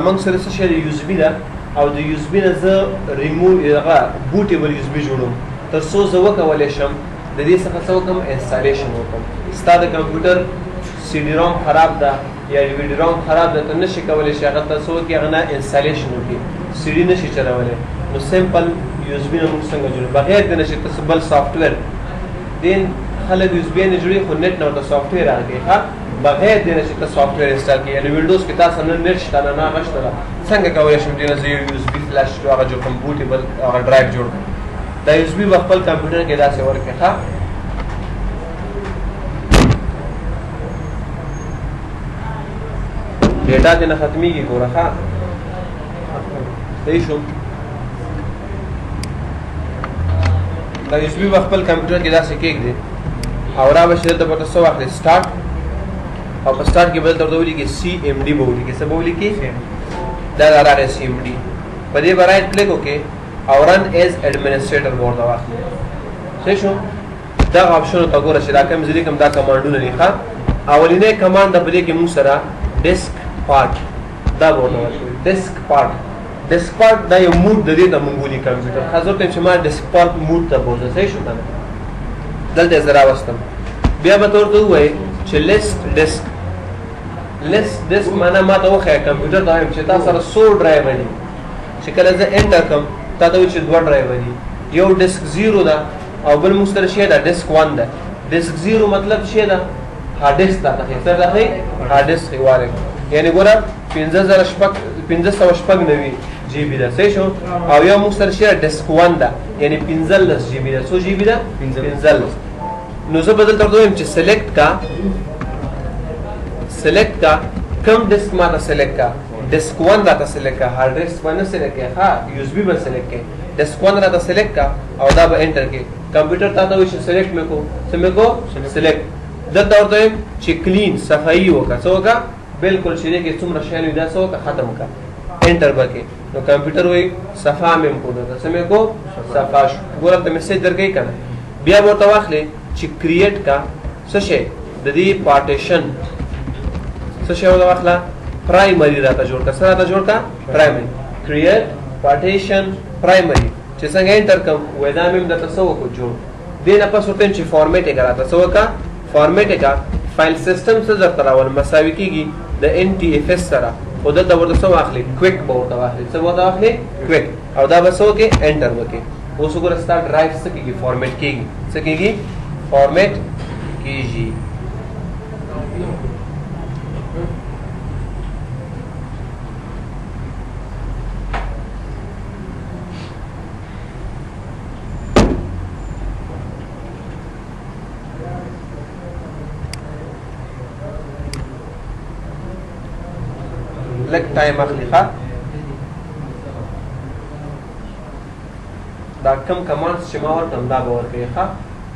موږ سره څه شی د USB ده او د USB نه زه بوټیبل USB جوړوم تر څو زه وکولی شم د دې څخه څه وکړم انسټالیشن وکړم ستا د کمپیوټر سی ډي روم خراب ده یا ډي وي ډي روم خراب ده ته نشي کولی چې هغه ته څه وکړي هغه نه انسټالیشن وکړي سی ډي نشي چلولی نو سمپل USB نه موږ څنګه جوړو بغیر د نه چې ته بل سافټویر دین خلک USB نه جوړي خو نیټ نه ورته سافټویر راکوي ښه بغیر د نه چې ته سافټویر انسټال کړي یعنې وینډوز کې تاسو نه نیټ شته نه هغه شته ده څنګه کولی شم دې نه زه یو USB فلاش هغه جوړ کړم بوټیبل هغه ډرایو جوړ کړم دا USB به خپل کمپیوټر کې داسې ورکړي ښه ډیټا دې نه ختمېږي ګوره ښه صحیح شو دا USB به خپل کمپیوټر کې داسې کېږدي او را به چې دلته به ته څه واخلې سټارټ او په سټارټ کې به دلته ورته ولیکې CMD به ولیکې څه به ولیکې دا راغی CMD په دې به رایټ کلیک وکړې او رن ایز ایډمنسټریټر به ورته واخلې صحیح شو دغه آپشنو ته ګوره چې دا کوم زه لیکم دا کمانډونه دي ښه اولنی کمانډ د په دې کې موږ سره ډیسک پارټ دا به ورته ورکوي ډیسک پارټ ډیسک پارټ دا یو موډ د دې ته موږ ولي کمپیوټر خاص ورته چې ما ډیسک پارټ موډ ته بوځه صحیح شو که نه دلته یې زه راوستم بیا به ته ورته ووایې چې لیست ډیسک معنا ما ته وښیه کمپیوټر ته وایم چې تا سره څو ډرایوه دي چې کله زه انټر کړم تا ته وایي چې 2 ډرایوه دي یو ډیسک 0 ده او بل موږ سره شی ده ډیسک 1 ده ډیسک 0 مطلب شی ده هارډ ډیسک ته ښایي څه ده ښایي هارډ ډیسک یې وارې یعنې ګوره 1599 GB ده صحیح شو او یو موږ سره شی ده ډیسک 1 ده یعنې 15 GB ده څو GB ده 15 نو زه به دلته ورته وایم چې سلیکټ کا کم ډیسک ما ته سلیکټ کا ډیسک 1 راته سلیکټ کا هارډ ډیسک باندې سلیکټ کړه ها USB به سلیکټ کړه ډیسک 1 راته سلیکټ کا او دا به انټر کړه کمپیوټر ته وایي چې سلیکټ مې کو څه مې کو سلیکټ دلته ورته وایم چې کلین صفایي وکړه څه وکړه بالکل چې دې کې څومره شیان وي دا څه وکړه ختم کړه انټر به کې نو کمپیوټر وایي صفا مې کو دا څه مې کو صفا شو ګوره ته میسج درکوي که نه بیا به ورته واخلې چې کریټ کا څه شی د دې پارټیشن څه شی ورته واخله پرایمري راته جوړ کړه څه راته جوړ کړه پرایمري کریټ پارټیشن پرایمري چې څنګه انټر کوم وایي دا مې درته څه وکړو جوړ دې نه پس ورته چې فارمیټ یې کړه راته څه وکړه فارمیټ یې کړه فایل سیسټم څه درته راول مساوي کېږي د NTFS سره خو دلته ورته څه واخلې کویک به ورته واخلې څه به ورته واخلې کویک او دا به څه وکړې انټر وکړې اوس وګوره ستا ډرایو څه کېږي فارمیټ کېږي څه کېږي فارمیټ کېږي لږ ټایم اخلي ښه دا کم کمانډس چې ما ورکړم دا به ورکوي ښه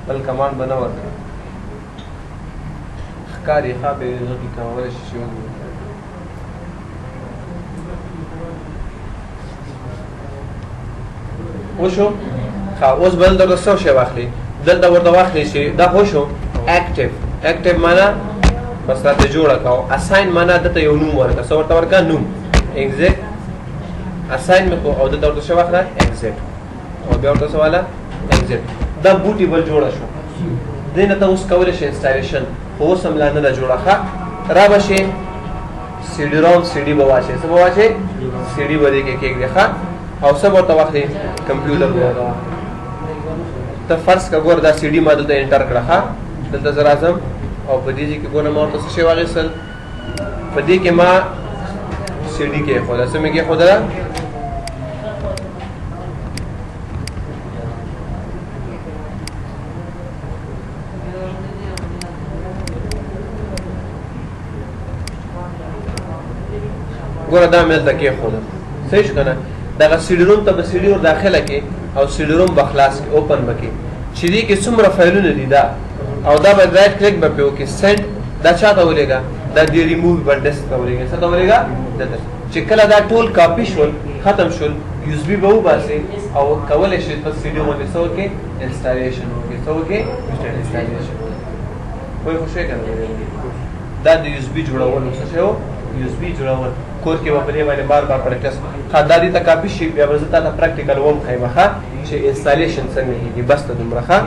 بل کمانډ به نه ورکوي ښکاري ښه بې غږي کولی شي چې وشو ښه اوس به دلته څه شی واخلي دلته ورته واخلي چې دا وشو اکټیو معنا بس راته جوړه کړه اساین معنا دته یو نوم ورکړه څه ورته ورکړه نوم ایگزیټ اساین مې او دته ورته څه واخله ایگزیټ او بیا ورته څه واله ایگزیټ دا بوټیبل جوړه شو دې نه ته اوس کولی شي انسټالیشن خو اوس هم لا نه ده جوړه ښه را به شي سی ډي روم سی ډي به واچوې څه به واچوې سی ډي به دې کې کېږدې ښه او څه به ورته واخلې کمپیوټر به ورته واخلې ته فرض که ګوره دا سی ډي ما دلته انټر کړه ښه دلته زه راځم او په دې کې ګوره ما ورته څه شی واخیستل په دې کې ما سی ډي کېښوده څه مې کېښودله ګوره دا مې دلته کېښوده صحیح شو که نه دغه سی ډي روم ته به سی ډي ور داخله کړې او سی ډي روم به خلاص کړې اوپن به کړې چې دې کې څومره فایلونه دي دا او دا به رایټ کلیک به پرې وکړې سینډ دا چا ته ولېږه دا دې ریموویبل ډیسک ته ولېږه څه ته ولېږه دلته چې کله دا ټول کاپي شول ختم شول USB به وباسئ او کولی شئ په سی ډي باندې څه وکړئ انسټالیشن وکړئ څه وکړئ انسټالیشن پوه خو شوې که نه دا د USB جوړولو څه شی و یو اس بي جوړول کور کې به په دې باندې بار بار پریکټس دا دې ته کاپي شي بیا به زه تا ته پریکټیکل وم ښیم ښه چې انسټالیشن څنګه کېږي بس ته دومره ښه